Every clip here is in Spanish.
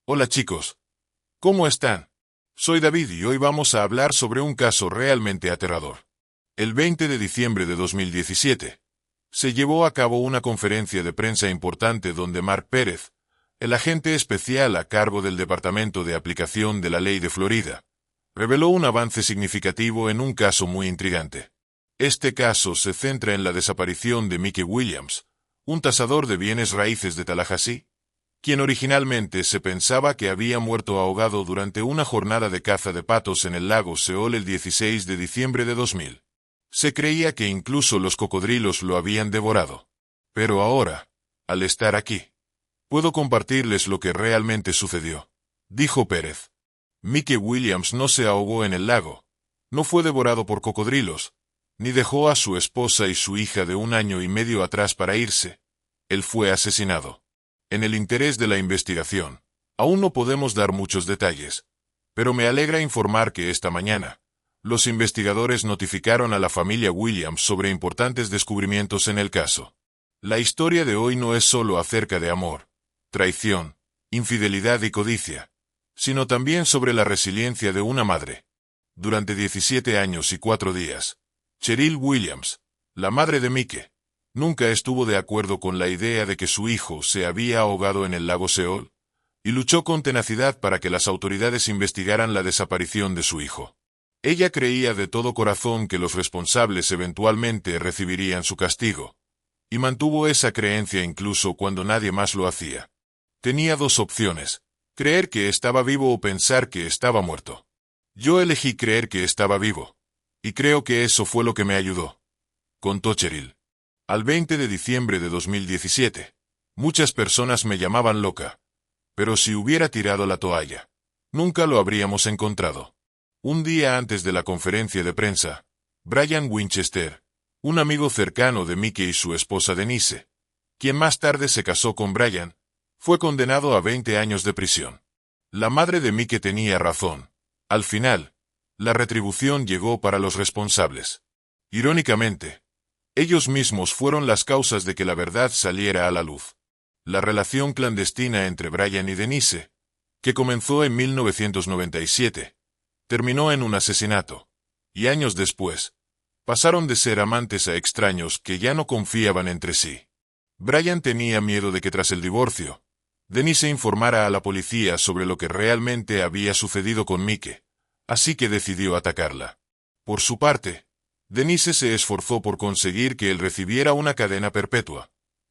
Hola chicos, ¿cómo están? Soy David y hoy vamos a hablar sobre un caso realmente aterrador. El 20 de diciembre de 2017, se llevó a cabo una conferencia de prensa importante donde Mark Pérez, el agente especial a cargo del Departamento de Aplicación de la Ley de Florida, reveló un avance significativo en un caso muy intrigante. Este caso se centra en la desaparición de Mickey Williams, un tasador de bienes raíces de Tallahassee, quien originalmente se pensaba que había muerto ahogado durante una jornada de caza de patos en el lago Seol el 16 de diciembre de 2000. Se creía que incluso los cocodrilos lo habían devorado. Pero ahora, al estar aquí, puedo compartirles lo que realmente sucedió, dijo Pérez. Mickey Williams no se ahogó en el lago, no fue devorado por cocodrilos, ni dejó a su esposa y su hija de 1 año y medio atrás para irse. Él fue asesinado. En el interés de la investigación, aún no podemos dar muchos detalles, pero me alegra informar que esta mañana, los investigadores notificaron a la familia Williams sobre importantes descubrimientos en el caso. La historia de hoy no es solo acerca de amor, traición, infidelidad y codicia, sino también sobre la resiliencia de una madre. Durante 17 años y 4 días, Cheryl Williams, la madre de Mickey, nunca estuvo de acuerdo con la idea de que su hijo se había ahogado en el lago Seol, y luchó con tenacidad para que las autoridades investigaran la desaparición de su hijo. Ella creía de todo corazón que los responsables eventualmente recibirían su castigo, y mantuvo esa creencia incluso cuando nadie más lo hacía. Tenía 2 opciones, creer que estaba vivo o pensar que estaba muerto. Yo elegí creer que estaba vivo, y creo que eso fue lo que me ayudó, contó Cheryl. Al 20 de diciembre de 2017, muchas personas me llamaban loca, pero si hubiera tirado la toalla, nunca lo habríamos encontrado. Un día antes de la conferencia de prensa, Brian Winchester, un amigo cercano de Mickey y su esposa Denise, quien más tarde se casó con Brian, fue condenado a 20 años de prisión. La madre de Mickey tenía razón. Al final, la retribución llegó para los responsables. Irónicamente, ellos mismos fueron las causas de que la verdad saliera a la luz. La relación clandestina entre Brian y Denise, que comenzó en 1997, terminó en un asesinato, y años después, pasaron de ser amantes a extraños que ya no confiaban entre sí. Brian tenía miedo de que tras el divorcio, Denise informara a la policía sobre lo que realmente había sucedido con Mickey, así que decidió atacarla. Por su parte, Denise se esforzó por conseguir que él recibiera una cadena perpetua.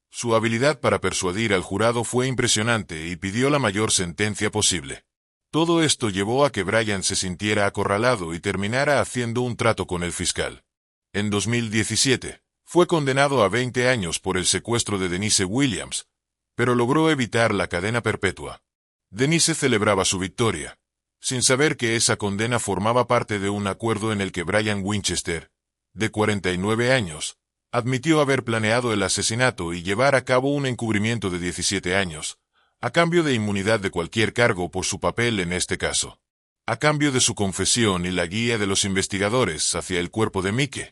Su habilidad para persuadir al jurado fue impresionante y pidió la mayor sentencia posible. Todo esto llevó a que Brian se sintiera acorralado y terminara haciendo un trato con el fiscal. En 2017, fue condenado a 20 años por el secuestro de Denise Williams, pero logró evitar la cadena perpetua. Denise celebraba su victoria, sin saber que esa condena formaba parte de un acuerdo en el que Brian Winchester, de 49 años, admitió haber planeado el asesinato y llevar a cabo un encubrimiento de 17 años, a cambio de inmunidad de cualquier cargo por su papel en este caso. A cambio de su confesión y la guía de los investigadores hacia el cuerpo de Mickey,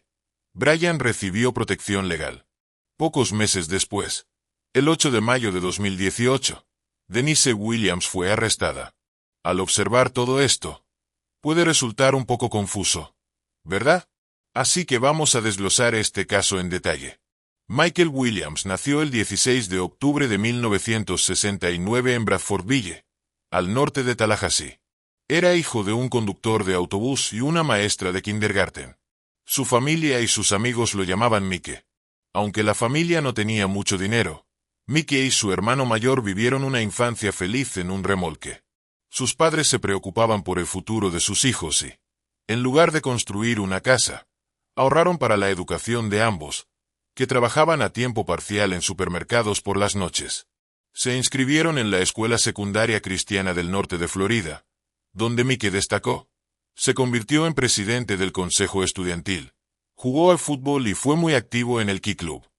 Brian recibió protección legal. Pocos meses después, el 8 de mayo de 2018, Denise Williams fue arrestada. Al observar todo esto, puede resultar un poco confuso, ¿verdad? Así que vamos a desglosar este caso en detalle. Michael Williams nació el 16 de octubre de 1969 en Bradfordville, al norte de Tallahassee. Era hijo de un conductor de autobús y una maestra de kindergarten. Su familia y sus amigos lo llamaban Mickey. Aunque la familia no tenía mucho dinero, Mickey y su hermano mayor vivieron una infancia feliz en un remolque. Sus padres se preocupaban por el futuro de sus hijos y, en lugar de construir una casa, ahorraron para la educación de ambos, que trabajaban a tiempo parcial en supermercados por las noches. Se inscribieron en la escuela secundaria cristiana del norte de Florida, donde Mickey destacó. Se convirtió en presidente del consejo estudiantil, jugó al fútbol y fue muy activo en el Key Club.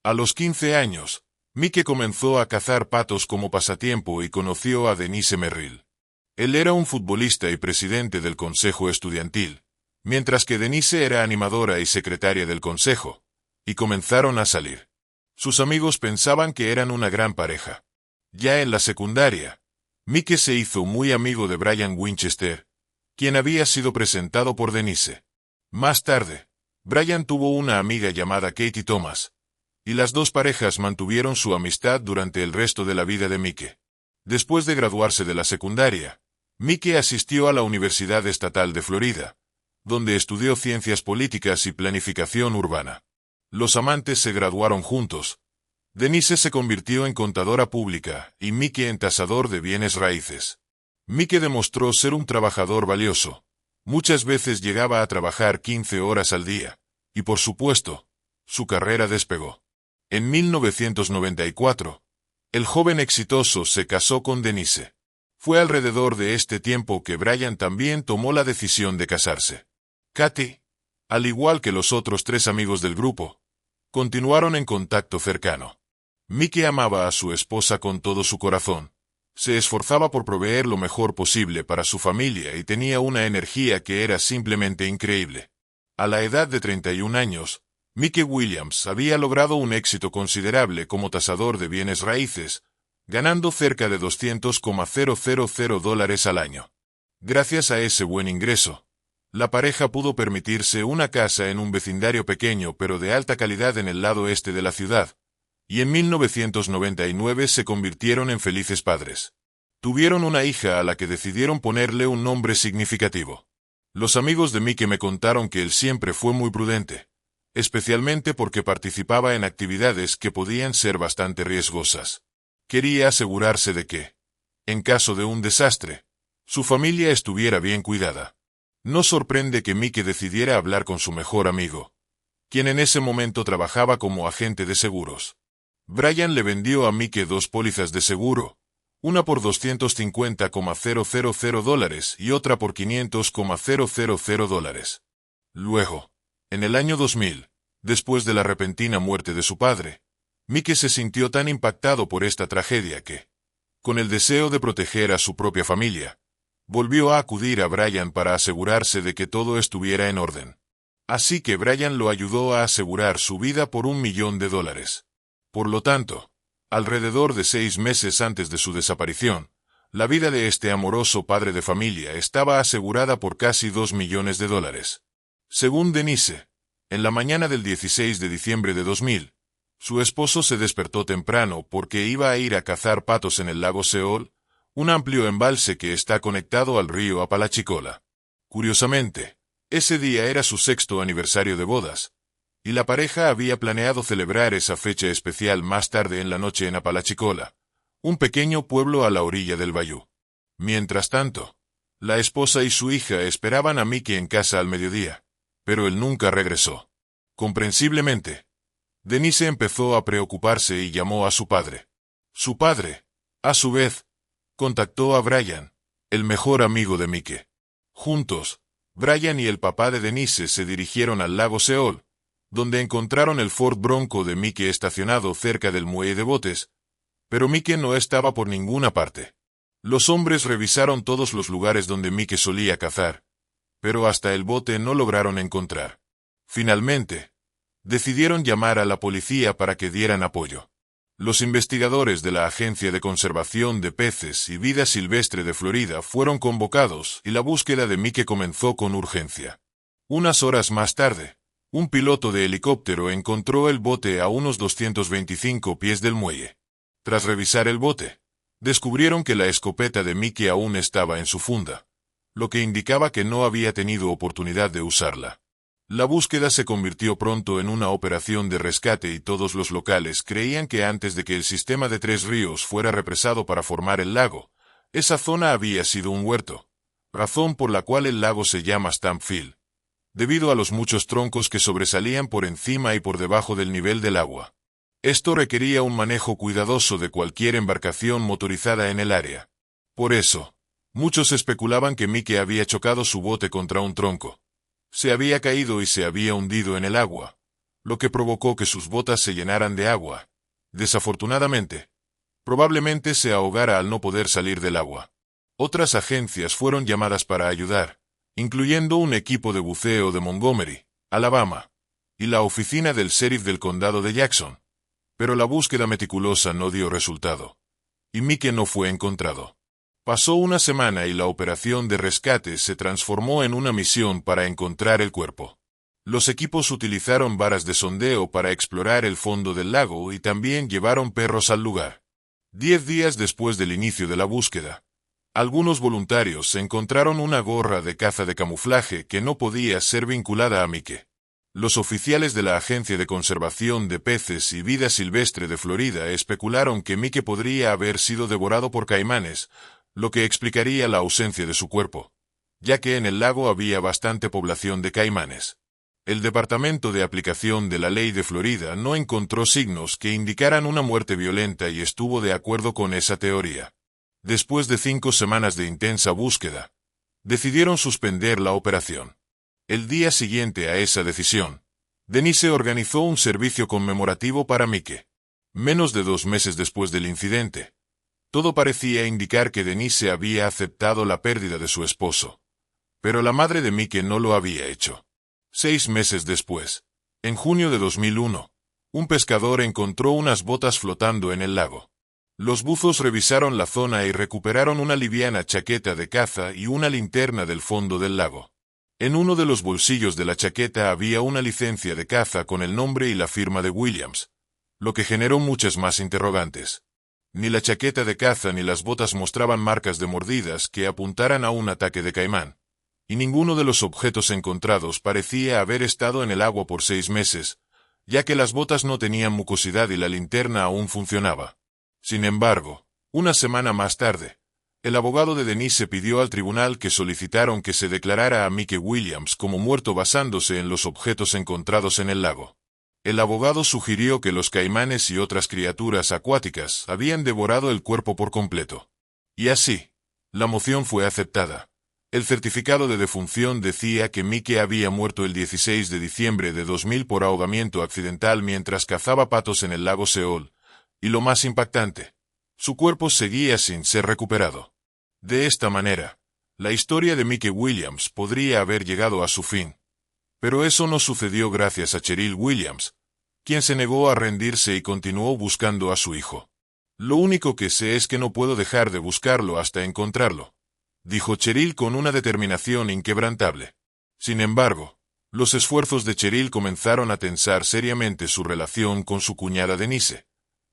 A los 15 años, Mickey comenzó a cazar patos como pasatiempo y conoció a Denise Merrill. Él era un futbolista y presidente del consejo estudiantil, mientras que Denise era animadora y secretaria del consejo, y comenzaron a salir. Sus amigos pensaban que eran una gran pareja. Ya en la secundaria, Mike se hizo muy amigo de Brian Winchester, quien había sido presentado por Denise. Más tarde, Brian tuvo una amiga llamada Katie Thomas, y las dos parejas mantuvieron su amistad durante el resto de la vida de Mike. Después de graduarse de la secundaria, Mike asistió a la Universidad Estatal de Florida, donde estudió ciencias políticas y planificación urbana. Los amantes se graduaron juntos. Denise se convirtió en contadora pública y Mike en tasador de bienes raíces. Mike demostró ser un trabajador valioso. Muchas veces llegaba a trabajar 15 horas al día, y por supuesto, su carrera despegó. En 1994, el joven exitoso se casó con Denise. Fue alrededor de este tiempo que Brian también tomó la decisión de casarse. Katie, al igual que los otros 3 amigos del grupo, continuaron en contacto cercano. Mike amaba a su esposa con todo su corazón. Se esforzaba por proveer lo mejor posible para su familia y tenía una energía que era simplemente increíble. A la edad de 31 años, Mike Williams había logrado un éxito considerable como tasador de bienes raíces, ganando cerca de $200,000 al año. Gracias a ese buen ingreso, la pareja pudo permitirse una casa en un vecindario pequeño pero de alta calidad en el lado este de la ciudad, y en 1999 se convirtieron en felices padres. Tuvieron una hija a la que decidieron ponerle un nombre significativo. Los amigos de Mike me contaron que él siempre fue muy prudente, especialmente porque participaba en actividades que podían ser bastante riesgosas. Quería asegurarse de que, en caso de un desastre, su familia estuviera bien cuidada. No sorprende que Mike decidiera hablar con su mejor amigo, quien en ese momento trabajaba como agente de seguros. Brian le vendió a Mike 2 pólizas de seguro, una por $250,000 y otra por $500,000. Luego, en el año 2000, después de la repentina muerte de su padre, Mike se sintió tan impactado por esta tragedia que, con el deseo de proteger a su propia familia, volvió a acudir a Brian para asegurarse de que todo estuviera en orden. Así que Brian lo ayudó a asegurar su vida por $1 millón. Por lo tanto, alrededor de 6 meses antes de su desaparición, la vida de este amoroso padre de familia estaba asegurada por casi $2 millones. Según Denise, en la mañana del 16 de diciembre de 2000, su esposo se despertó temprano porque iba a ir a cazar patos en el lago Seol, un amplio embalse que está conectado al río Apalachicola. Curiosamente, ese día era su 6º aniversario de bodas, y la pareja había planeado celebrar esa fecha especial más tarde en la noche en Apalachicola, un pequeño pueblo a la orilla del bayou. Mientras tanto, la esposa y su hija esperaban a Mike en casa al mediodía, pero él nunca regresó. Comprensiblemente, Denise empezó a preocuparse y llamó a su padre. Su padre, a su vez, contactó a Brian, el mejor amigo de Mike. Juntos, Brian y el papá de Denise se dirigieron al lago Seol, donde encontraron el Ford Bronco de Mike estacionado cerca del muelle de botes, pero Mike no estaba por ninguna parte. Los hombres revisaron todos los lugares donde Mike solía cazar, pero hasta el bote no lograron encontrar. Finalmente, decidieron llamar a la policía para que dieran apoyo. Los investigadores de la Agencia de Conservación de Peces y Vida Silvestre de Florida fueron convocados y la búsqueda de Mike comenzó con urgencia. Unas horas más tarde, un piloto de helicóptero encontró el bote a unos 225 pies del muelle. Tras revisar el bote, descubrieron que la escopeta de Mike aún estaba en su funda, lo que indicaba que no había tenido oportunidad de usarla. La búsqueda se convirtió pronto en una operación de rescate y todos los locales creían que antes de que el sistema de 3 ríos fuera represado para formar el lago, esa zona había sido un huerto, razón por la cual el lago se llama Stampfield, debido a los muchos troncos que sobresalían por encima y por debajo del nivel del agua. Esto requería un manejo cuidadoso de cualquier embarcación motorizada en el área. Por eso, muchos especulaban que Mike había chocado su bote contra un tronco. Se había caído y se había hundido en el agua, lo que provocó que sus botas se llenaran de agua. Desafortunadamente, probablemente se ahogara al no poder salir del agua. Otras agencias fueron llamadas para ayudar, incluyendo un equipo de buceo de Montgomery, Alabama, y la oficina del sheriff del condado de Jackson. Pero la búsqueda meticulosa no dio resultado, y Mike no fue encontrado. Pasó una semana y la operación de rescate se transformó en una misión para encontrar el cuerpo. Los equipos utilizaron varas de sondeo para explorar el fondo del lago y también llevaron perros al lugar. 10 días después del inicio de la búsqueda, algunos voluntarios encontraron una gorra de caza de camuflaje que no podía ser vinculada a Mike. Los oficiales de la Agencia de Conservación de Peces y Vida Silvestre de Florida especularon que Mike podría haber sido devorado por caimanes, lo que explicaría la ausencia de su cuerpo, ya que en el lago había bastante población de caimanes. El Departamento de Aplicación de la Ley de Florida no encontró signos que indicaran una muerte violenta y estuvo de acuerdo con esa teoría. Después de 5 semanas de intensa búsqueda, decidieron suspender la operación. El día siguiente a esa decisión, Denise organizó un servicio conmemorativo para Mike. Menos de 2 meses después del incidente, todo parecía indicar que Denise había aceptado la pérdida de su esposo. Pero la madre de Mike no lo había hecho. 6 meses después, en junio de 2001, un pescador encontró unas botas flotando en el lago. Los buzos revisaron la zona y recuperaron una liviana chaqueta de caza y una linterna del fondo del lago. En uno de los bolsillos de la chaqueta había una licencia de caza con el nombre y la firma de Williams, lo que generó muchas más interrogantes. Ni la chaqueta de caza ni las botas mostraban marcas de mordidas que apuntaran a un ataque de caimán, y ninguno de los objetos encontrados parecía haber estado en el agua por 6 meses, ya que las botas no tenían mucosidad y la linterna aún funcionaba. Sin embargo, una semana más tarde, el abogado de Denise pidió al tribunal que solicitaron que se declarara a Mike Williams como muerto basándose en los objetos encontrados en el lago. El abogado sugirió que los caimanes y otras criaturas acuáticas habían devorado el cuerpo por completo. Y así, la moción fue aceptada. El certificado de defunción decía que Mike había muerto el 16 de diciembre de 2000 por ahogamiento accidental mientras cazaba patos en el lago Seol. Y lo más impactante, su cuerpo seguía sin ser recuperado. De esta manera, la historia de Mike Williams podría haber llegado a su fin. Pero eso no sucedió gracias a Cheryl Williams, quien se negó a rendirse y continuó buscando a su hijo. Lo único que sé es que no puedo dejar de buscarlo hasta encontrarlo, dijo Cheryl con una determinación inquebrantable. Sin embargo, los esfuerzos de Cheryl comenzaron a tensar seriamente su relación con su cuñada Denise,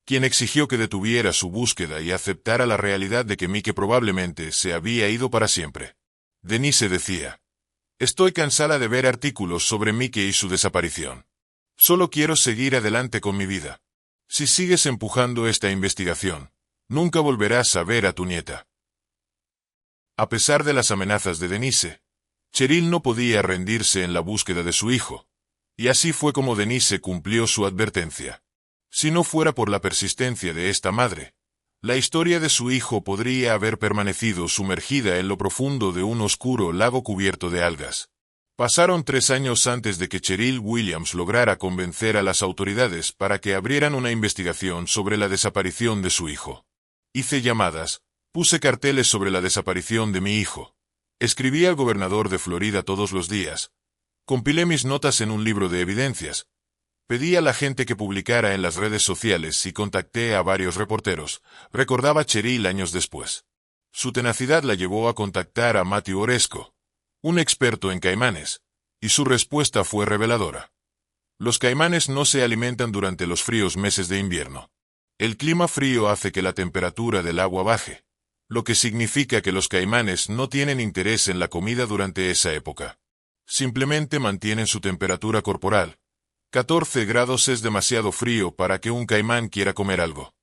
quien exigió que detuviera su búsqueda y aceptara la realidad de que Mike probablemente se había ido para siempre. Denise decía: «Estoy cansada de ver artículos sobre Mike y su desaparición. Solo quiero seguir adelante con mi vida. Si sigues empujando esta investigación, nunca volverás a ver a tu nieta». A pesar de las amenazas de Denise, Cheryl no podía rendirse en la búsqueda de su hijo, y así fue como Denise cumplió su advertencia. Si no fuera por la persistencia de esta madre, la historia de su hijo podría haber permanecido sumergida en lo profundo de un oscuro lago cubierto de algas. Pasaron 3 años antes de que Cheryl Williams lograra convencer a las autoridades para que abrieran una investigación sobre la desaparición de su hijo. Hice llamadas, puse carteles sobre la desaparición de mi hijo, escribí al gobernador de Florida todos los días, compilé mis notas en un libro de evidencias, pedí a la gente que publicara en las redes sociales y contacté a varios reporteros, recordaba Cheryl años después. Su tenacidad la llevó a contactar a Matthew Oresco, un experto en caimanes, y su respuesta fue reveladora. Los caimanes no se alimentan durante los fríos meses de invierno. El clima frío hace que la temperatura del agua baje, lo que significa que los caimanes no tienen interés en la comida durante esa época. Simplemente mantienen su temperatura corporal. 14 grados es demasiado frío para que un caimán quiera comer algo.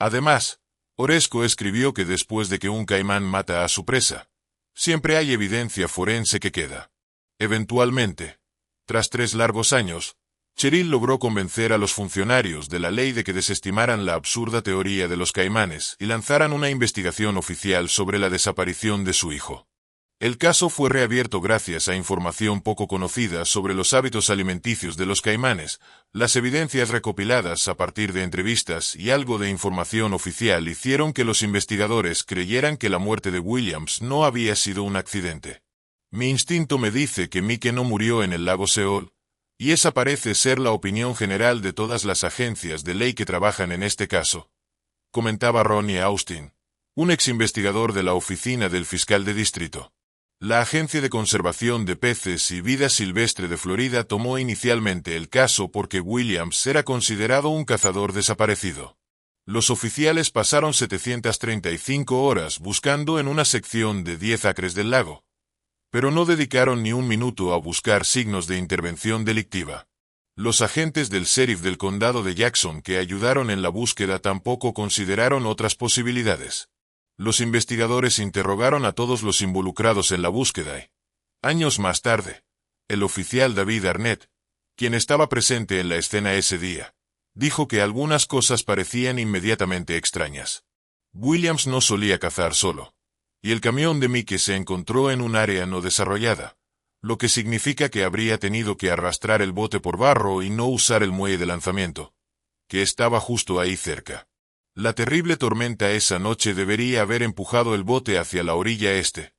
Además, Oresco escribió que después de que un caimán mata a su presa, siempre hay evidencia forense que queda. Eventualmente, tras 3 largos años, Cheryl logró convencer a los funcionarios de la ley de que desestimaran la absurda teoría de los caimanes y lanzaran una investigación oficial sobre la desaparición de su hijo. El caso fue reabierto gracias a información poco conocida sobre los hábitos alimenticios de los caimanes, las evidencias recopiladas a partir de entrevistas y algo de información oficial hicieron que los investigadores creyeran que la muerte de Williams no había sido un accidente. Mi instinto me dice que Mike no murió en el lago Seol, y esa parece ser la opinión general de todas las agencias de ley que trabajan en este caso, comentaba Ronnie Austin, un exinvestigador de la oficina del fiscal de distrito. La Agencia de Conservación de Peces y Vida Silvestre de Florida tomó inicialmente el caso porque Williams era considerado un cazador desaparecido. Los oficiales pasaron 735 horas buscando en una sección de 10 acres del lago, pero no dedicaron ni un minuto a buscar signos de intervención delictiva. Los agentes del sheriff del condado de Jackson que ayudaron en la búsqueda tampoco consideraron otras posibilidades. Los investigadores interrogaron a todos los involucrados en la búsqueda y, años más tarde, el oficial David Arnett, quien estaba presente en la escena ese día, dijo que algunas cosas parecían inmediatamente extrañas. Williams no solía cazar solo, y el camión de Mickey se encontró en un área no desarrollada, lo que significa que habría tenido que arrastrar el bote por barro y no usar el muelle de lanzamiento, que estaba justo ahí cerca. La terrible tormenta esa noche debería haber empujado el bote hacia la orilla este,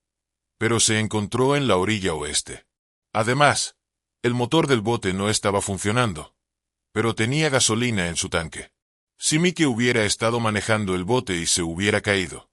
pero se encontró en la orilla oeste. Además, el motor del bote no estaba funcionando, pero tenía gasolina en su tanque. Si Mickey hubiera estado manejando el bote y se hubiera caído,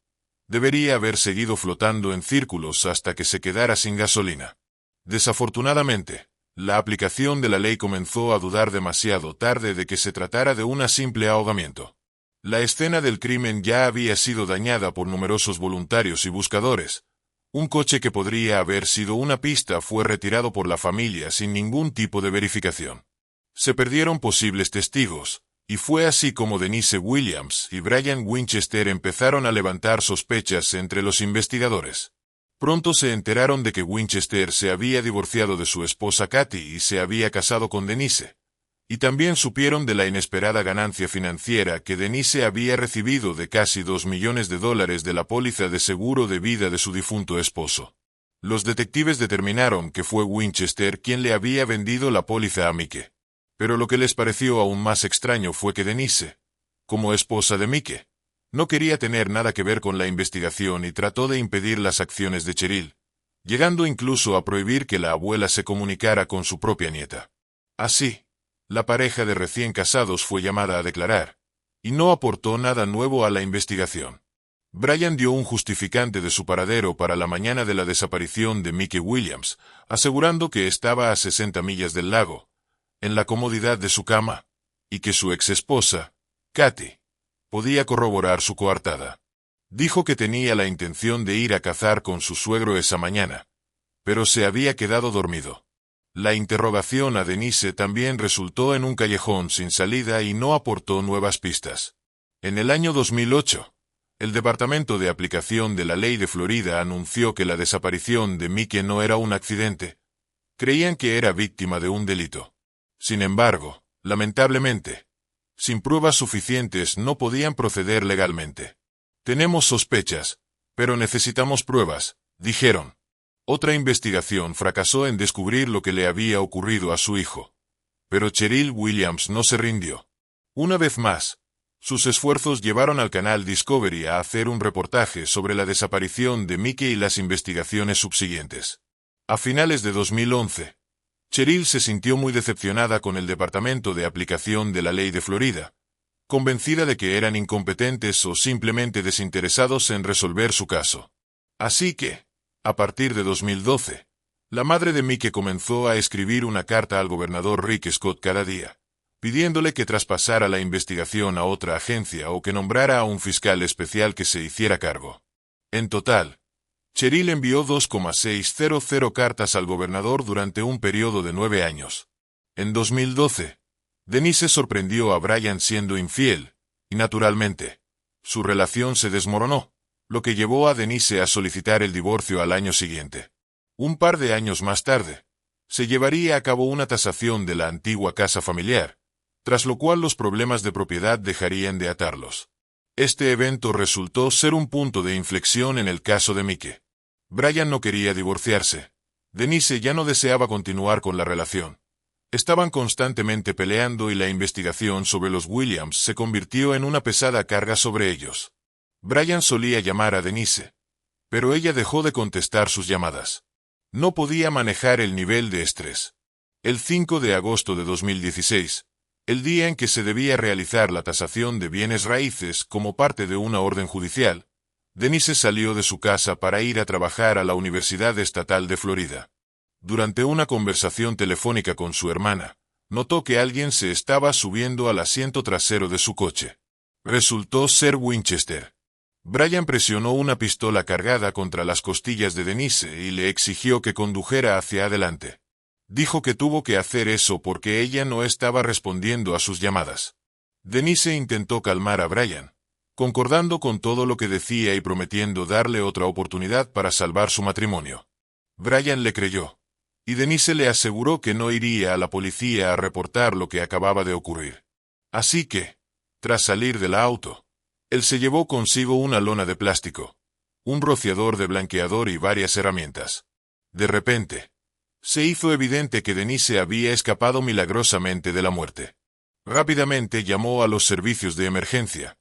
debería haber seguido flotando en círculos hasta que se quedara sin gasolina. Desafortunadamente, la aplicación de la ley comenzó a dudar demasiado tarde de que se tratara de un simple ahogamiento. La escena del crimen ya había sido dañada por numerosos voluntarios y buscadores. Un coche que podría haber sido una pista fue retirado por la familia sin ningún tipo de verificación. Se perdieron posibles testigos, y fue así como Denise Williams y Brian Winchester empezaron a levantar sospechas entre los investigadores. Pronto se enteraron de que Winchester se había divorciado de su esposa Kathy y se había casado con Denise. Y también supieron de la inesperada ganancia financiera que Denise había recibido de casi $2 millones de la póliza de seguro de vida de su difunto esposo. Los detectives determinaron que fue Winchester quien le había vendido la póliza a Mickey. Pero lo que les pareció aún más extraño fue que Denise, como esposa de Mickey, no quería tener nada que ver con la investigación y trató de impedir las acciones de Cheryl, llegando incluso a prohibir que la abuela se comunicara con su propia nieta. Así, la pareja de recién casados fue llamada a declarar, y no aportó nada nuevo a la investigación. Brian dio un justificante de su paradero para la mañana de la desaparición de Mickey Williams, asegurando que estaba a 60 millas del lago, en la comodidad de su cama, y que su exesposa, Kathy, podía corroborar su coartada. Dijo que tenía la intención de ir a cazar con su suegro esa mañana, pero se había quedado dormido. La interrogación a Denise también resultó en un callejón sin salida y no aportó nuevas pistas. En el año 2008, el Departamento de Aplicación de la Ley de Florida anunció que la desaparición de Mickey no era un accidente. Creían que era víctima de un delito. Sin embargo, lamentablemente, sin pruebas suficientes no podían proceder legalmente. Tenemos sospechas, pero necesitamos pruebas, dijeron. Otra investigación fracasó en descubrir lo que le había ocurrido a su hijo. Pero Cheryl Williams no se rindió. Una vez más, sus esfuerzos llevaron al canal Discovery a hacer un reportaje sobre la desaparición de Mickey y las investigaciones subsiguientes. A finales de 2011, Cheryl se sintió muy decepcionada con el Departamento de Aplicación de la Ley de Florida, convencida de que eran incompetentes o simplemente desinteresados en resolver su caso. Así que, a partir de 2012, la madre de Mickey comenzó a escribir una carta al gobernador Rick Scott cada día, pidiéndole que traspasara la investigación a otra agencia o que nombrara a un fiscal especial que se hiciera cargo. En total, Cheryl envió 2,600 cartas al gobernador durante un periodo de 9 años. En 2012, Denise sorprendió a Brian siendo infiel, y naturalmente, su relación se desmoronó, lo que llevó a Denise a solicitar el divorcio al año siguiente. Un par de años más tarde, se llevaría a cabo una tasación de la antigua casa familiar, tras lo cual los problemas de propiedad dejarían de atarlos. Este evento resultó ser un punto de inflexión en el caso de Mickey. Brian no quería divorciarse. Denise ya no deseaba continuar con la relación. Estaban constantemente peleando y la investigación sobre los Williams se convirtió en una pesada carga sobre ellos. Brian solía llamar a Denise, pero ella dejó de contestar sus llamadas. No podía manejar el nivel de estrés. El 5 de agosto de 2016, el día en que se debía realizar la tasación de bienes raíces como parte de una orden judicial, Denise salió de su casa para ir a trabajar a la Universidad Estatal de Florida. Durante una conversación telefónica con su hermana, notó que alguien se estaba subiendo al asiento trasero de su coche. Resultó ser Winchester. Brian presionó una pistola cargada contra las costillas de Denise y le exigió que condujera hacia adelante. Dijo que tuvo que hacer eso porque ella no estaba respondiendo a sus llamadas. Denise intentó calmar a Brian, concordando con todo lo que decía y prometiendo darle otra oportunidad para salvar su matrimonio. Brian le creyó, y Denise le aseguró que no iría a la policía a reportar lo que acababa de ocurrir. Así que, tras salir del auto, él se llevó consigo una lona de plástico, un rociador de blanqueador y varias herramientas. De repente, se hizo evidente que Denise había escapado milagrosamente de la muerte. Rápidamente llamó a los servicios de emergencia,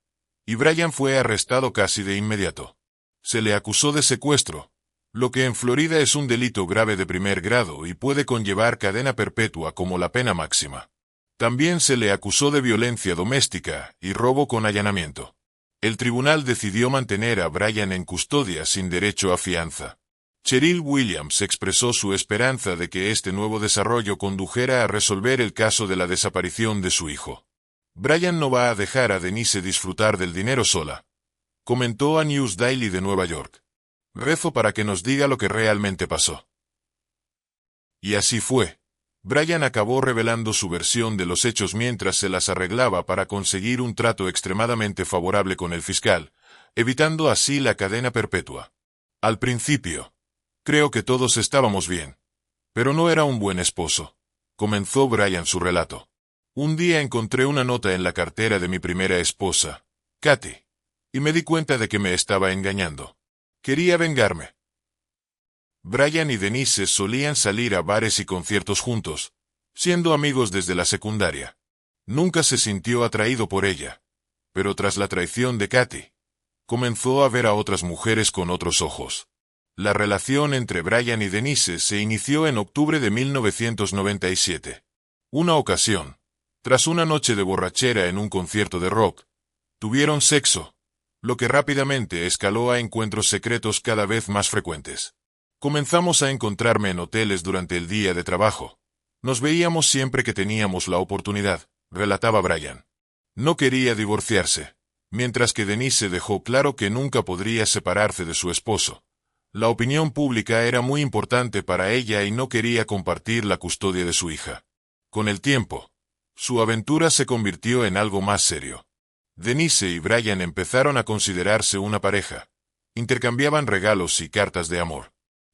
y Brian fue arrestado casi de inmediato. Se le acusó de secuestro, lo que en Florida es un delito grave de primer grado y puede conllevar cadena perpetua como la pena máxima. También se le acusó de violencia doméstica y robo con allanamiento. El tribunal decidió mantener a Brian en custodia sin derecho a fianza. Cheryl Williams expresó su esperanza de que este nuevo desarrollo condujera a resolver el caso de la desaparición de su hijo. Brian no va a dejar a Denise disfrutar del dinero sola, comentó a News Daily de Nueva York. Rezo para que nos diga lo que realmente pasó. Y así fue. Brian acabó revelando su versión de los hechos mientras se las arreglaba para conseguir un trato extremadamente favorable con el fiscal, evitando así la cadena perpetua. Al principio, creo que todos estábamos bien, pero no era un buen esposo, comenzó Brian su relato. Un día encontré una nota en la cartera de mi primera esposa, Kathy, y me di cuenta de que me estaba engañando. Quería vengarme. Brian y Denise solían salir a bares y conciertos juntos, siendo amigos desde la secundaria. Nunca se sintió atraído por ella, pero tras la traición de Kathy, comenzó a ver a otras mujeres con otros ojos. La relación entre Brian y Denise se inició en octubre de 1997. Una ocasión, tras una noche de borrachera en un concierto de rock, tuvieron sexo, lo que rápidamente escaló a encuentros secretos cada vez más frecuentes. Comenzamos a encontrarme en hoteles durante el día de trabajo. Nos veíamos siempre que teníamos la oportunidad, relataba Brian. No quería divorciarse, mientras que Denise dejó claro que nunca podría separarse de su esposo. La opinión pública era muy importante para ella y no quería compartir la custodia de su hija. Con el tiempo, su aventura se convirtió en algo más serio. Denise y Brian empezaron a considerarse una pareja. Intercambiaban regalos y cartas de amor.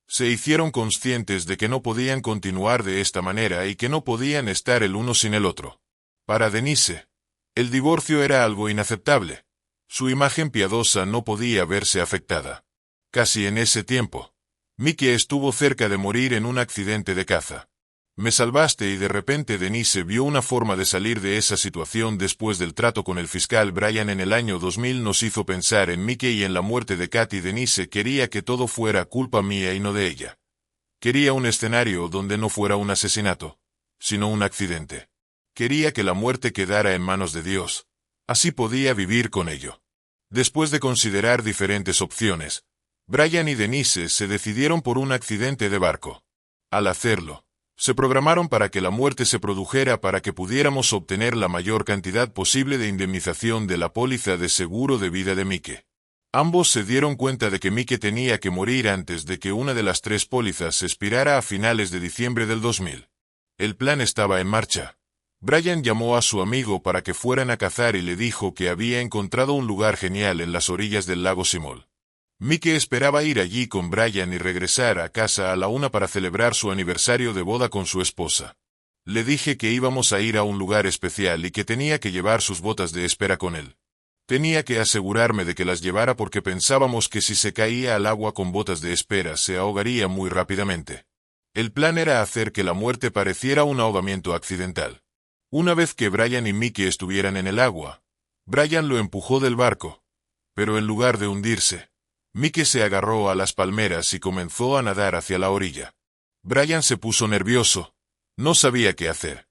Se hicieron conscientes de que no podían continuar de esta manera y que no podían estar el uno sin el otro. Para Denise, el divorcio era algo inaceptable. Su imagen piadosa no podía verse afectada. Casi en ese tiempo, Mickey estuvo cerca de morir en un accidente de caza. Me salvaste y de repente Denise vio una forma de salir de esa situación después del trato con el fiscal Brian en el año 2000 nos hizo pensar en Mickey y en la muerte de Kathy. Denise quería que todo fuera culpa mía y no de ella. Quería un escenario donde no fuera un asesinato, sino un accidente. Quería que la muerte quedara en manos de Dios. Así podía vivir con ello. Después de considerar diferentes opciones, Brian y Denise se decidieron por un accidente de barco. Al hacerlo, se programaron para que la muerte se produjera para que pudiéramos obtener la mayor cantidad posible de indemnización de la póliza de seguro de vida de Mickey. Ambos se dieron cuenta de que Mickey tenía que morir antes de que una de las tres pólizas expirara a finales de diciembre del 2000. El plan estaba en marcha. Brian llamó a su amigo para que fueran a cazar y le dijo que había encontrado un lugar genial en las orillas del lago Simol. Mickey esperaba ir allí con Brian y regresar a casa a la 1 para celebrar su aniversario de boda con su esposa. Le dije que íbamos a ir a un lugar especial y que tenía que llevar sus botas de espera con él. Tenía que asegurarme de que las llevara porque pensábamos que si se caía al agua con botas de espera se ahogaría muy rápidamente. El plan era hacer que la muerte pareciera un ahogamiento accidental. Una vez que Brian y Mickey estuvieran en el agua, Brian lo empujó del barco, pero en lugar de hundirse, Mickey se agarró a las palmeras y comenzó a nadar hacia la orilla. Brian se puso nervioso. No sabía qué hacer.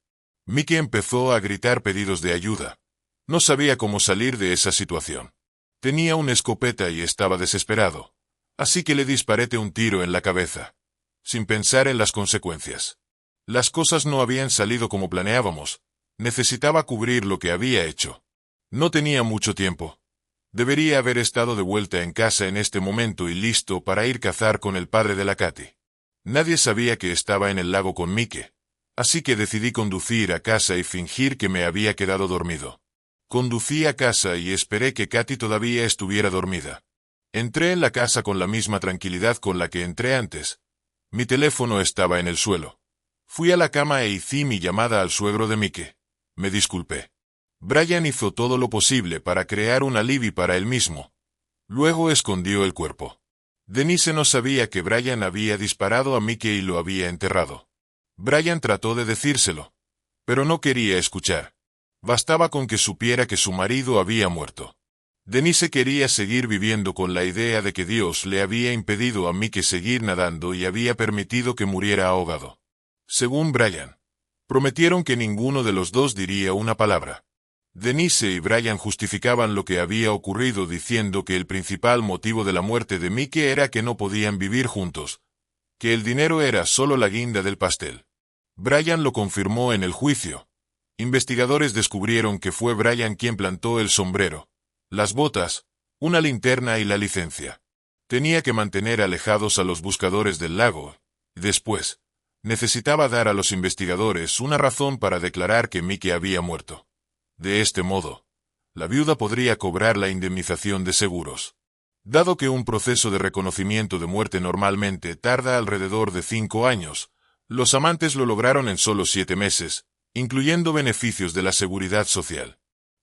Mickey empezó a gritar pedidos de ayuda. No sabía cómo salir de esa situación. Tenía una escopeta y estaba desesperado. Así que le disparé un tiro en la cabeza, sin pensar en las consecuencias. Las cosas no habían salido como planeábamos. Necesitaba cubrir lo que había hecho. No tenía mucho tiempo. Debería haber estado de vuelta en casa en este momento y listo para ir cazar con el padre de la Katy. Nadie sabía que estaba en el lago con Mike, así que decidí conducir a casa y fingir que me había quedado dormido. Conducí a casa y esperé que Katy todavía estuviera dormida. Entré en la casa con la misma tranquilidad con la que entré antes. Mi teléfono estaba en el suelo. Fui a la cama e hice mi llamada al suegro de Mike. Me disculpé. Brian hizo todo lo posible para crear un alibi para él mismo. Luego escondió el cuerpo. Denise no sabía que Brian había disparado a Mike y lo había enterrado. Brian trató de decírselo, pero no quería escuchar. Bastaba con que supiera que su marido había muerto. Denise quería seguir viviendo con la idea de que Dios le había impedido a Mike seguir nadando y había permitido que muriera ahogado. Según Brian, prometieron que ninguno de los dos diría una palabra. Denise y Brian justificaban lo que había ocurrido diciendo que el principal motivo de la muerte de Mike era que no podían vivir juntos, que el dinero era solo la guinda del pastel. Brian lo confirmó en el juicio. Investigadores descubrieron que fue Brian quien plantó el sombrero, las botas, una linterna y la licencia. Tenía que mantener alejados a los buscadores del lago. Después, necesitaba dar a los investigadores una razón para declarar que Mike había muerto. De este modo, la viuda podría cobrar la indemnización de seguros. Dado que un proceso de reconocimiento de muerte normalmente tarda alrededor de 5 años, los amantes lo lograron en solo 7 meses, incluyendo beneficios de la seguridad social.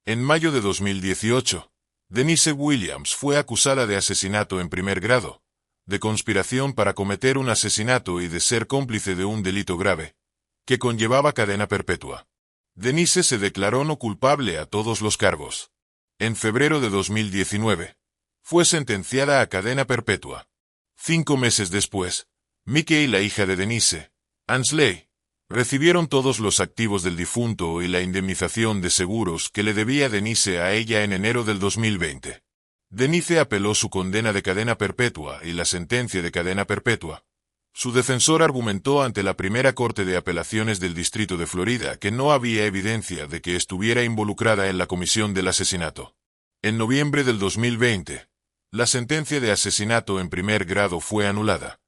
En mayo de 2018, Denise Williams fue acusada de asesinato en primer grado, de conspiración para cometer un asesinato y de ser cómplice de un delito grave, que conllevaba cadena perpetua. Denise se declaró no culpable a todos los cargos. En febrero de 2019, fue sentenciada a cadena perpetua. 5 meses después, Mike y la hija de Denise, Ansley, recibieron todos los activos del difunto y la indemnización de seguros que le debía Denise a ella en enero del 2020. Denise apeló su condena de cadena perpetua y la sentencia de cadena perpetua. Su defensor argumentó ante la primera Corte de Apelaciones del Distrito de Florida que no había evidencia de que estuviera involucrada en la comisión del asesinato. En noviembre del 2020, la sentencia de asesinato en primer grado fue anulada,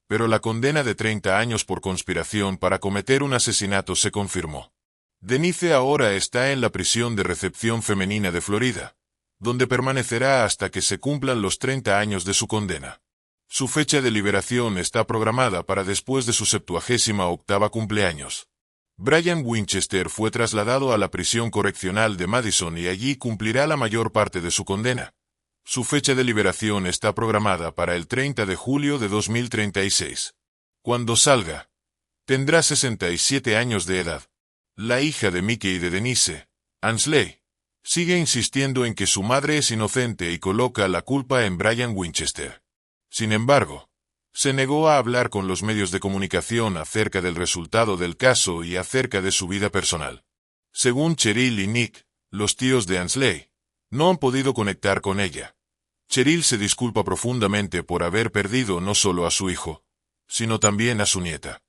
pero la condena de 30 años por conspiración para cometer un asesinato se confirmó. Denise ahora está en la prisión de recepción femenina de Florida, donde permanecerá hasta que se cumplan los 30 años de su condena. Su fecha de liberación está programada para después de su 78º cumpleaños. Brian Winchester fue trasladado a la prisión correccional de Madison y allí cumplirá la mayor parte de su condena. Su fecha de liberación está programada para el 30 de julio de 2036. Cuando salga, tendrá 67 años de edad. La hija de Mike y de Denise, Ansley, sigue insistiendo en que su madre es inocente y coloca la culpa en Brian Winchester. Sin embargo, se negó a hablar con los medios de comunicación acerca del resultado del caso y acerca de su vida personal. Según Cheryl y Nick, los tíos de Ansley, no han podido conectar con ella. Cheryl se disculpa profundamente por haber perdido no solo a su hijo, sino también a su nieta.